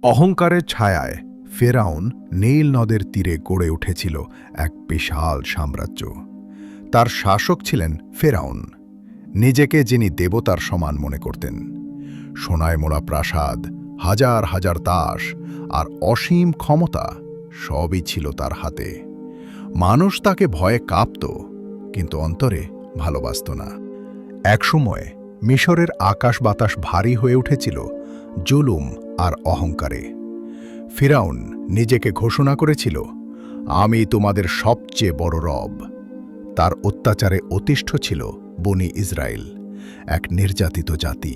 অহংকারের ছায়ায় ফেরাউন নীল নদের তীরে গড়ে উঠেছিল এক বিশাল সাম্রাজ্য। তার শাসক ছিলেন ফেরাউন, নিজেকে যিনি দেবতার সমান মনে করতেন। সোনায় মোড়া প্রাসাদ, হাজার হাজার তাস আর অসীম ক্ষমতা সবই ছিল তার হাতে। মানুষ তাকে ভয়ে কাঁপত, কিন্তু অন্তরে ভালোবাসত না। একসময় মিশরের আকাশ বাতাস ভারী হয়ে উঠেছিল জুলুম আর অহংকারে। ফিরাউন নিজেকে ঘোষণা করেছিল, আমি তোমাদের সবচেয়ে বড় রব। তার অত্যাচারে অতিষ্ঠ ছিল বনি ইসরায়েল, এক নির্যাতিত জাতি।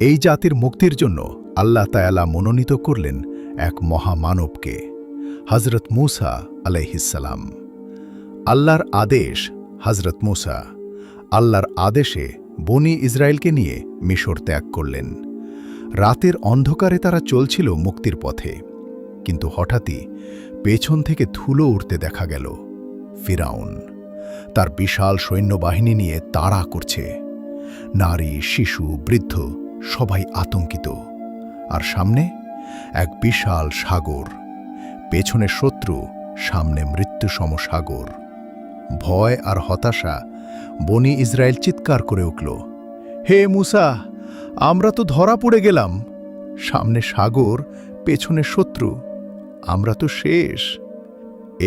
এই জাতির মুক্তির জন্য আল্লাহ তাআলা মনোনীত করলেন এক মহামানবকে, হযরত মূসা আলাইহিসসালাম। আল্লাহর আদেশ, হযরত মূসা আল্লাহর আদেশে বনি ইসরায়েলকে নিয়ে মিশর ত্যাগ করলেন। রাতের অন্ধকারে তারা চলছিল মুক্তির পথে, কিন্তু হঠাৎই পেছন থেকে ধুলো উড়তে দেখা গেল। ফিরাউন তার বিশাল সৈন্যবাহিনী নিয়ে তাড়া করছে। নারী, শিশু, বৃদ্ধ সবাই আতঙ্কিত। আর সামনে এক বিশাল সাগর, পেছনে শত্রু, সামনে মৃত্যুসম সাগর। ভয় আর হতাশা বনি ইসরায়েল চিৎকার করে উঠল, হে মূসা, আমরা তো ধরা পড়ে গেলাম। সামনে সাগর, পেছনে শত্রু, আমরা তো শেষ।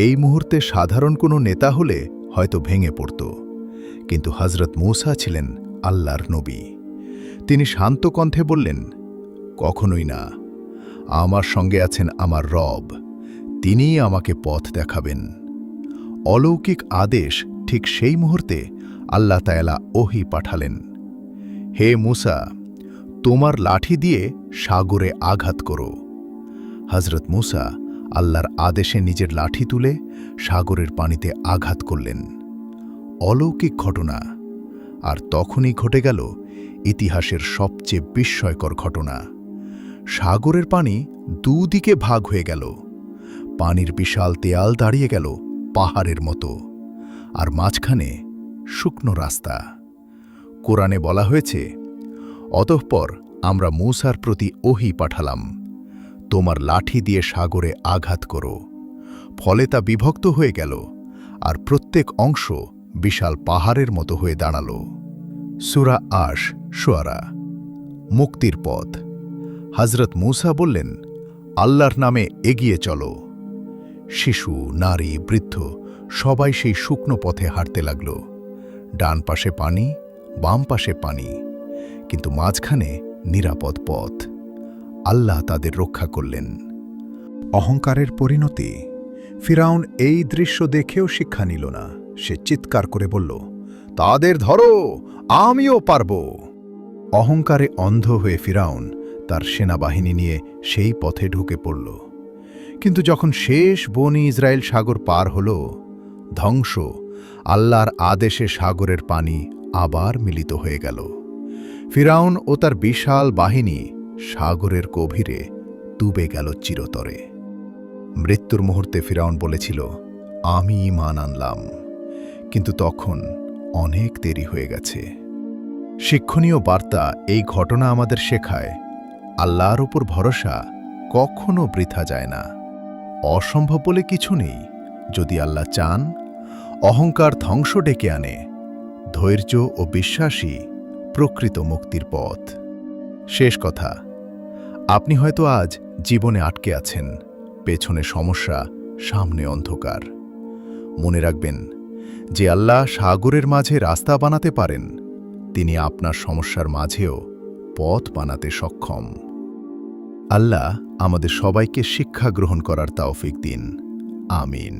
এই মুহূর্তে সাধারণ কোনো নেতা হলে হয়তো ভেঙে পড়ত, কিন্তু হযরত মূসা ছিলেন আল্লাহর নবী। তিনি শান্ত কণ্ঠে বললেন, কখনোই না, আমার সঙ্গে আছেন আমার রব, তিনিই আমাকে পথ দেখাবেন। অলৌকিক আদেশ ঠিক সেই মুহূর্তে আল্লাহ তাআলা ওহী পাঠালেন, হে মূসা, তোমার লাঠি দিয়ে সাগরে আঘাত করো। হযরত মূসা আল্লাহর আদেশে নিজের লাঠি তুলে সাগরের পানিতে আঘাত করলেন। অলৌকিক ঘটনা। আর তখনই ঘটে গেল ইতিহাসের সবচেয়ে বিস্ময়কর ঘটনা। সাগরের পানি দুদিকে ভাগ হয়ে গেল। পানির বিশাল দেয়াল দাঁড়িয়ে গেল পাহাড়ের মতো, আর মাঝখানে শুকনো রাস্তা। কোরআনে বলা হয়েছে, অতঃপর আমরা মূসার প্রতি ওহী পাঠালাম, তোমার লাঠি দিয়ে সাগরে আঘাত করো। ফলে তা বিভক্ত হয়ে গেল, আর প্রত্যেক অংশ বিশাল পাহাড়ের মতো হয়ে দাঁড়াল। সূরা আশ শুআরা। মুক্তির পথ। হযরত মূসা বললেন, আল্লাহর নামে এগিয়ে চলো। শিশু, নারী, বৃদ্ধ সবাই সেই শুকনো পথে হাঁটতে লাগল। ডান পাশে পানি, বাম পাশে পানি, কিন্তু মাঝখানে নিরাপদ পথ। আল্লাহ তাদের রক্ষা করলেন। অহংকারের পরিণতি। ফিরাউন এই দৃশ্য দেখেও শিক্ষা নিল না। সে চিৎকার করে বলল, তাদের ধরো, আমিও পারব। অহংকারে অন্ধ হয়ে ফিরাউন তার সেনাবাহিনী নিয়ে সেই পথে ঢুকে পড়ল। কিন্তু যখন শেষ বনি ইসরায়েল সাগর পার হল, ধ্বংস। আল্লাহর আদেশে সাগরের পানি আবার মিলিত হয়ে গেল। ফিরাউন ও তার বিশাল বাহিনী সাগরের গভীরে ডুবে গেল চিরতরে। মৃত্যুর মুহূর্তে ফিরাউন বলেছিল, আমি ঈমান আনলাম, কিন্তু তখন অনেক দেরি হয়ে গেছে। শিক্ষণীয় বার্তা এই ঘটনা আমাদের শেখায়, আল্লাহর উপর ভরসা কখনো বৃথা যায় না। অসম্ভব বলে কিছু নেই যদি আল্লাহ চান। অহংকার ধ্বংস ডেকে আনে, ধৈর্য ও বিশ্বাসী প্রকৃত মুক্তির পথ। শেষ কথা, আপনি হয়তো আজ জীবনে আটকে আছেন, পেছনে সমস্যা, সামনে অন্ধকার। মনে রাখবেন, যে আল্লাহ সাগরের মাঝে রাস্তা বানাতে পারেন, তিনি আপনার সমস্যার মাঝেও পথ বানাতে সক্ষম। আল্লাহ আমাদের সবাইকে শিক্ষা গ্রহণ করার তৌফিক দিন। আমিন।